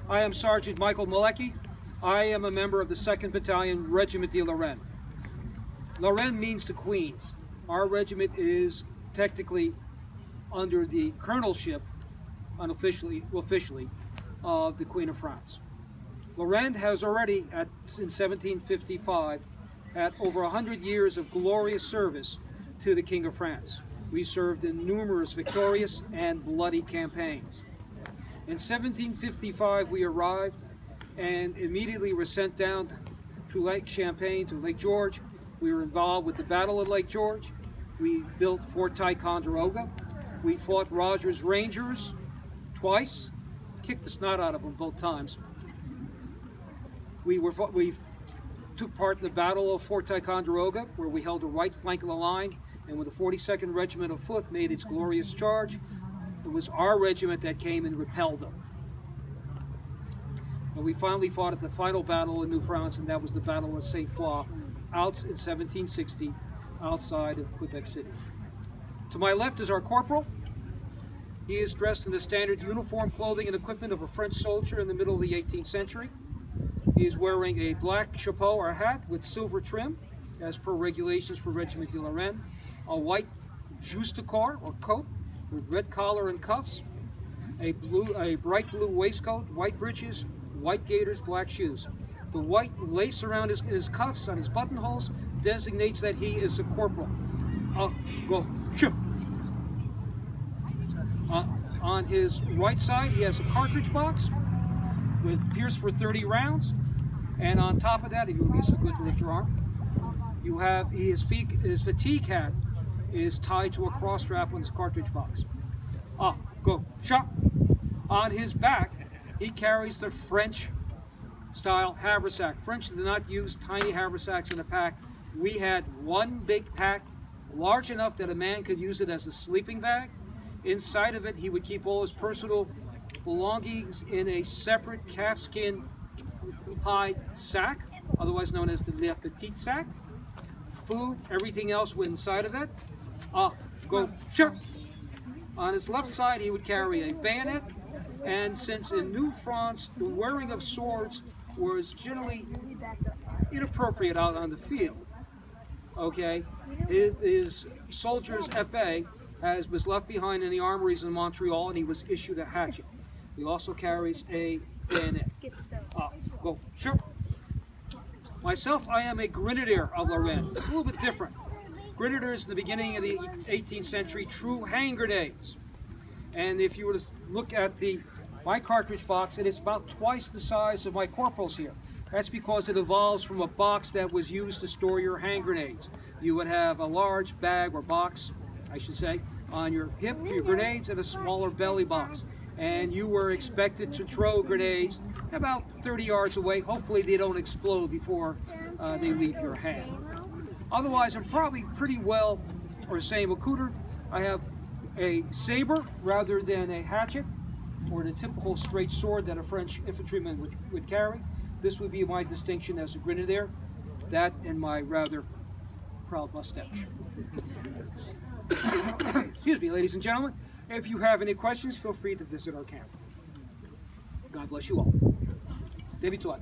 I am Sergeant Michael Malecki. I am a member of the 2nd Battalion, Regiment de Lorraine. Lorraine means the Queens. Our regiment is technically under the colonelship, unofficially, of the Queen of France. Lorraine has already, in 1755, had over 100 years of glorious service to the King of France. We served in numerous victorious and bloody campaigns. In 1755, we arrived and immediately were sent down to Lake Champlain, to Lake George. We were involved with the Battle of Lake George. We built Fort Ticonderoga. We fought Rogers Rangers twice, kicked the snot out of them both times. We took part in the Battle of Fort Ticonderoga, where we held the right flank of the line, and when the 42nd Regiment of Foot made its glorious charge, it was our regiment that came and repelled them. And we finally fought at the final battle in New France, and that was the Battle of Saint-Foy, out in 1760, outside of Quebec City. To my left is our corporal. He is dressed in the standard uniform, clothing, and equipment of a French soldier in the middle of the 18th century. He is wearing a black chapeau or hat with silver trim, as per regulations for Regiment de Lorraine, a white justaucorps or coat with red collar and cuffs, a bright blue waistcoat, white breeches, white gaiters, black shoes. The white lace around his cuffs, on his buttonholes, designates that he is a corporal. On his right side, he has a cartridge box with pierced for 30 rounds, and on top of that, if you would be so good to lift your arm, you have his fatigue hat is tied to a cross strap on his cartridge box. Shot. On his back, he carries the French-style haversack. French did not use tiny haversacks in a pack. We had one big pack, large enough that a man could use it as a sleeping bag. Inside of it, he would keep all his personal belongings in a separate calfskin hide sack, otherwise known as the Le Petit sack. Food, everything else went inside of it. Shoot. On his left side, he would carry a bayonet, and since in New France, the wearing of swords was generally inappropriate out on the field, okay, his soldier's épée was left behind in the armories in Montreal, and he was issued a hatchet. He also carries a bayonet. Shoot. Myself, I am a grenadier of Lorraine, a little bit different. Grenadiers in the beginning of the 18th century, true hand grenades. And if you were to look at my cartridge box, it is about twice the size of my corporal's here. That's because it evolves from a box that was used to store your hand grenades. You would have a large bag or box, I should say, on your hip for your grenades, and a smaller belly box. And you were expected to throw grenades about 30 yards away. Hopefully they don't explode before they leave your hand. Otherwise, I'm probably pretty well, or same accoutered. I have a saber rather than a hatchet, or the typical straight sword that a French infantryman would carry. This would be my distinction as a grenadier, that and my rather proud mustache. Excuse me, ladies and gentlemen. If you have any questions, feel free to visit our camp. God bless you all. David Tuat.